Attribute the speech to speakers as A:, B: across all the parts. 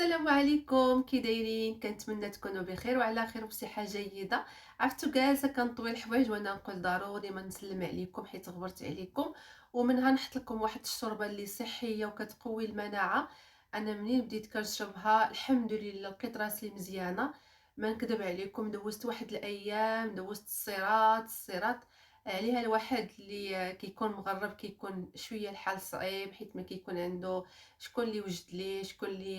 A: السلام عليكم، كي دايرين؟ كنتمنى تكونوا بخير وعلى خير وبصحه جيده. عرفتوا جالسه كنطوي الحوايج وانا نقول ضروري ما نسلم عليكم حيت غبرت عليكم، ومنها نحط لكم واحد الشوربه اللي صحيه وكتقوي المناعه. انا منين بديت كنشربها الحمد لله لقيت راسي مزيانه. ما نكذب عليكم، دوزت واحد الايام دوزت الصراط عليها. الواحد اللي كيكون مغرب كيكون شويه الحال صعيب حيت ما كيكون عنده شكون اللي وجد ليه، شكون اللي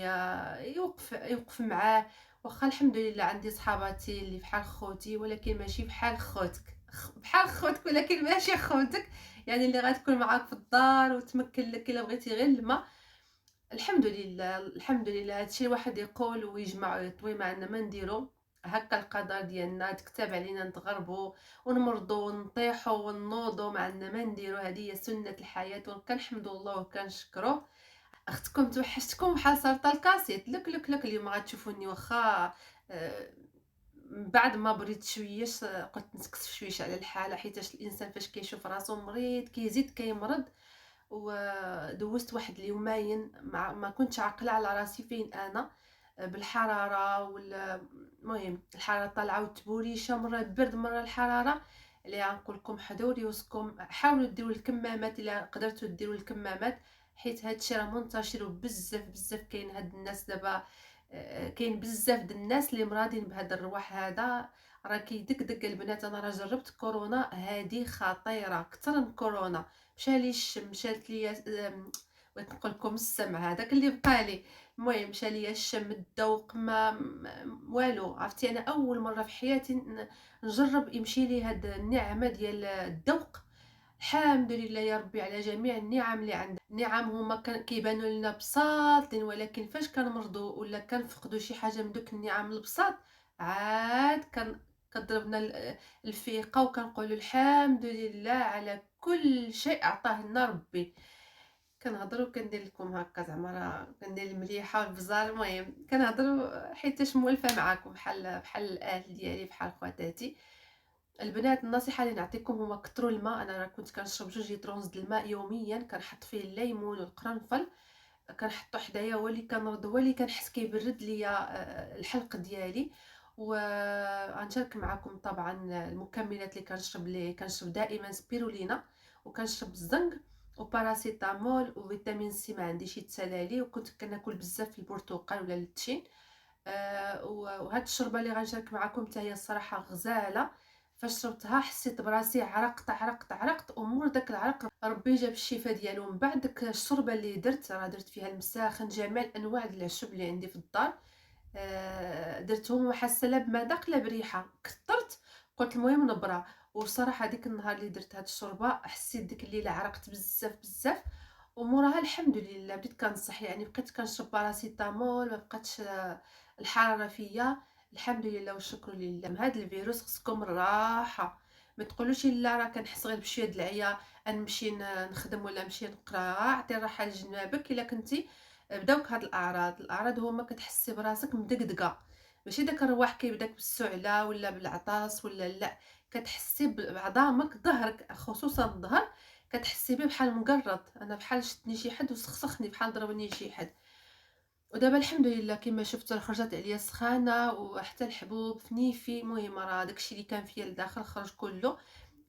A: يوقف معاه. واخا الحمد لله عندي صحاباتي اللي بحال خوتي، ولكن ماشي بحال خوتك. بحال خوتك ولكن ماشي خوتك، يعني اللي غتكون معاك في الدار وتمكن لك الا بغيتي غير الماء. الحمد لله الحمد لله، هادشي الواحد يقول ويجمع ويطوي، ما عندنا ما نديرو. هكا القدر ديالنا تكتب علينا نتغربوا ونمرضوا ونطيحوا ونوضوا، ما عندنا ما نديرو، هذه هي سنة الحياة وكنحمدوا الله وكنشكروه. اختكم توحشتكم بحال صرت الكاسيت. لك لك لك اليوم غتشوفوني واخا من بعد ما بريت شويه قلت نسكت شويه على الحاله، حيت الانسان فاش كيشوف راسو مريض كيزيد كيمرض. ودوزت واحد اليومين ما كنتش عاقله على راسي فين انا، بالحراره ولا المهم الحراره طالعه وتبوريشه، مره البرد مره الحراره. اللي غنقول لكم حضور يوسكم، حاولوا ديروا الكمامات الا قدرتوا ديروا الكمامات، حيت هادشي راه منتشر وبزاف بزاف كاين هاد الناس دابا. كاين بزاف د الناس اللي مرادين بهذا الرواح هذا، راه كيدقدق البنات. انا راه جربت كورونا، هذه خطيره اكثر من كورونا. مشالي الشم، مشات ليا بغيت نقول لكم السمع هذاك اللي بقى لي. المهم مشى ليا الشم، الذوق، والو. عرفتي انا اول مره في حياتي نجرب يمشي لي هاد النعمه ديال الذوق. الحمد لله يا ربي على جميع النعم اللي عندنا. النعم هما كيبانوا لنا بساطين، ولكن فاش كنمرضوا ولا كنفقدوا شي حاجه من دوك النعم البساط، عاد كضربنا الفيقه وكنقولوا الحمد لله على كل شيء عطاه لنا ربي. كنهضر وكندير لكم هكا زعما راه كندير المليحه والبزار. المهم كنهضر حيتاش مولفه معاكم بحال الاهل ديالي، بحال خواتاتي. البنات النصيحه اللي نعطيكم هما كثروا الماء. انا راه كنت كنشرب 2 لترونز د الماء يوميا، كنحط فيه الليمون والقرنفل، كنحطو حدايا، هو اللي كنرد، هو اللي كنحس كيبرد ليا الحلق ديالي. وغنشارك معكم طبعا المكملات اللي كنشرب دائما سبيرولينا، وكنشرب الزنق وباراسيتامول وفيتامين سي، ما عنديش يتسالى، وكنت كناكل بزاف البرتقال ولا التشين. وهاد الشوربه اللي غنشارك معكم حتى هي الصراحه غزاله. فاش شربتها حسيت براسي عرقت ومور داك العرق ربي جاب الشفاء ديالو. من بعد داك الشوربه اللي درت فيها المساخن، جميع انواع العشب اللي عندي في الدار، درتهم وما حاسه لا بمذاق لا بريحه. كثرت قلت المهم نبرة. وصراحه ديك النهار اللي درت هاد الشوربه حسيت ديك الليله عرقت بزاف بزاف، وموراها الحمد لله بديت كنصح. يعني بقيت كنشرب باراسيتامول، ما بقاتش الحراره فيا. الحمد لله والشكر لله. من هذا الفيروس خصكم الراحه، ما تقولوش لا راه كنحس غير بشويه د العيا نمشي نخدم ولا نمشي نقرا. اعطي الراحه لجنابك الا كنتي بداوك هاد الاعراض هما كتحسي براسك مدقدقه، ماشي داك الرواح كيبداك بالسعله ولا بالعطاس ولا لا، كتحسي بعظامك، ظهرك خصوصا الظهر كتحسي به بحال مقرط. انا بحال شتني شي حد وسخسخني، بحال ضربني شي حد. ودابا الحمد لله كما شفتوا خرجت عليا السخانه وحتى الحبوب في نيفي. المهم راه داكشي اللي كان فيا لداخل خرج كله،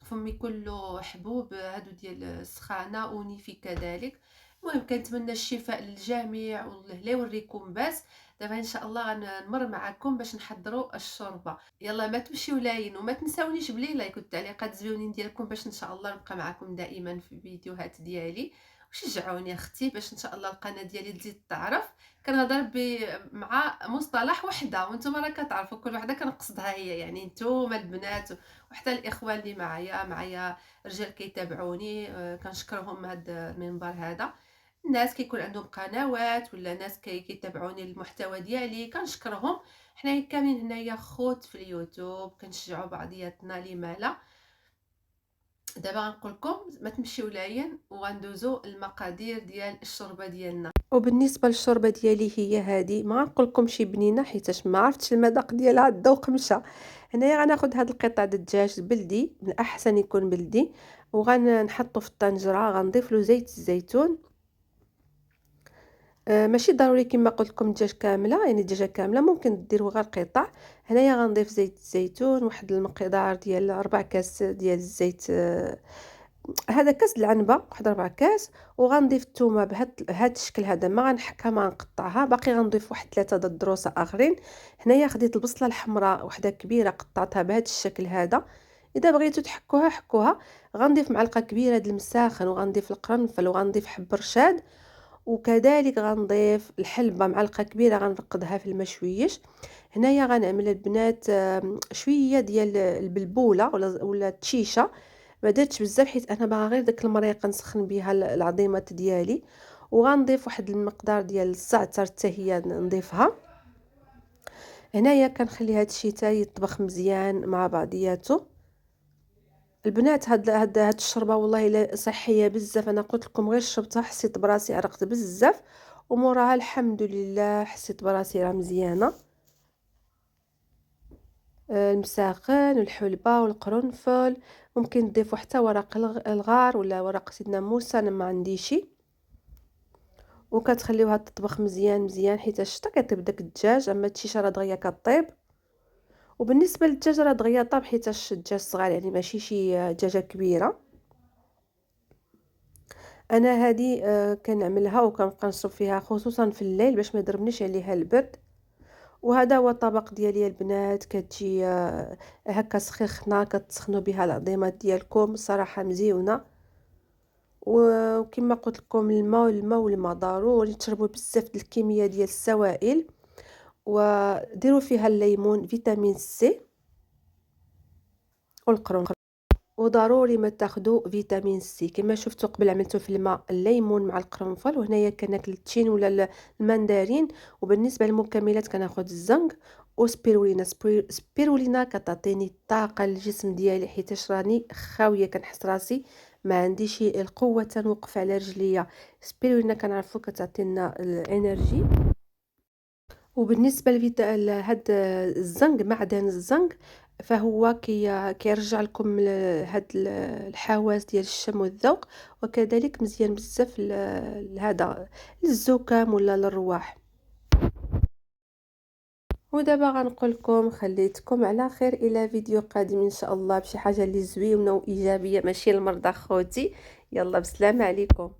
A: فمي كله حبوب هادو ديال السخانه ونيفي كذلك. المهم كنتمنى الشفاء للجميع والله لا يوريكم باس. دابا ان شاء الله غنمر معكم باش نحضروا الشوربه. يلا ما تمشيو لاين وما تنساونيش بلي لايك والتعليقات زوينين ديالكم باش ان شاء الله نبقى معكم دائما في الفيديوهات ديالي. وشجعوني اختي باش ان شاء الله القناه ديالي تزيد تعرف. كنهضر مع مصطلح وحده وانتم راه كتعرفوا كل وحده كنقصدها هي، يعني نتوما البنات وحتى الاخوان اللي معايا رجال كيتابعوني. كنشكرهم هاد المنبر هذا. الناس كيكون عندهم قنوات ولا ناس كيتابعوني المحتوى ديالي كنشكرهم. حنا كاملين هنايا خوت في اليوتيوب، كنشجعوا بعضياتنا لما لا. دابا غنقول لكم ما تمشيو لاين وغندوزو المقادير ديال الشوربه ديالنا. وبالنسبه للشوربه ديالي هي هذه، ما غنقول لكمش بنينه حيتاش ما عرفتش المذاق ديالها، الذوق مشى. هنايا غناخذ هاد القطع د الدجاج بلدي، من الاحسن يكون بلدي، وغنحطو في الطنجره، غنضيف له زيت الزيتون، ماشي ضروري كما قلت لكم الدجاج كامله، يعني الدجاجه كامله ممكن ديروا غير قطع. هنايا غنضيف زيت الزيتون، واحد المقدار ديال 4 كاس ديال الزيت، هذا كاس العنبه، واحد 4 كاس. وغنضيف الثومه بهذا الشكل هذا، ما غنحكها ما غنقطعها. باقي غنضيف واحد 3 د الدروس اخرين. هنايا خديت البصله الحمراء وحده كبيره قطعتها بهذا الشكل هذا. اذا بغيتو تحكوها حكوها. غنضيف معلقه كبيره د المساخن، وغنضيف القرنفل، وغنضيف حب رشاد. وكذلك غنضيف الحلبة معلقة كبيرة، غنرقدها في الماء شويش. هنايا غنعمل البنات شوية ديال البلبولة ولا التشيشة. ما درتش بزاف حيت انا باغا غير داك المريقه نسخن بها العظيمات ديالي. وغنضيف واحد المقدار ديال الزعتر حتى هي نضيفها. هنايا كنخلي هذا الشيء حتى يطبخ مزيان مع بعضياته. البنات هاد الشوربه والله الا صحيه بزاف. انا قلت لكم غير شربتها حسيت براسي عرقت بزاف، وموراها الحمد لله حسيت براسي راه مزيانه. المساخن والحلبه والقرنفل، ممكن تضيفوا حتى ورق الغار ولا ورق سيدنا موسى، انا ما عنديش. وكتخليوها تطبخ مزيان مزيان حيت الشتا كيطيب داك الدجاج، اما التشيشه راه دغيا كطيب. وبالنسبه للدجاج راه دغيا طاب حيت الدجاج صغار، يعني ماشي شي دجاجه كبيره. انا هذه كنعملها وكنبقى نشرب فيها خصوصا في الليل باش ما يضربنيش عليها البرد. وهذا هو الطبق ديالي البنات. كتجي هكا سخيخنا، كتسخنوا بها العظيمات ديالكم، صراحه مزيونه. وكما قلت لكم الماء ضروري تشربوا بزاف د الكميه ديال السوائل. وديروا فيها الليمون، فيتامين سي والقرن. وضروري ما تاخذوا فيتامين سي كما شفتوا قبل عملته في الماء الليمون مع القرنفل. وهنايا كناكل التين ولا المندرين. وبالنسبه للمكملات كناخذ الزنك وسبيرولينا. سبيرولينا كتعطيني الطاقه للجسم ديالي حيت راني خاويه، كنحس راسي ما عنديش القوه تنوقف على رجليا. سبيرولينا كنعرفوا كتعطينا الانرجي. وبالنسبه لهاد الزنك، معدن الزنك، فهو كيرجع لكم هاد الحواس ديال الشم والذوق. وكذلك مزيان بزاف لهذا للزكام ولا للرواح. ودابا غنقول لكم خليتكم على خير الى فيديو قادم ان شاء الله بشي حاجه اللي زوينه وايجابيه، ماشي المرضى خوتي. يلا بسلامه عليكم.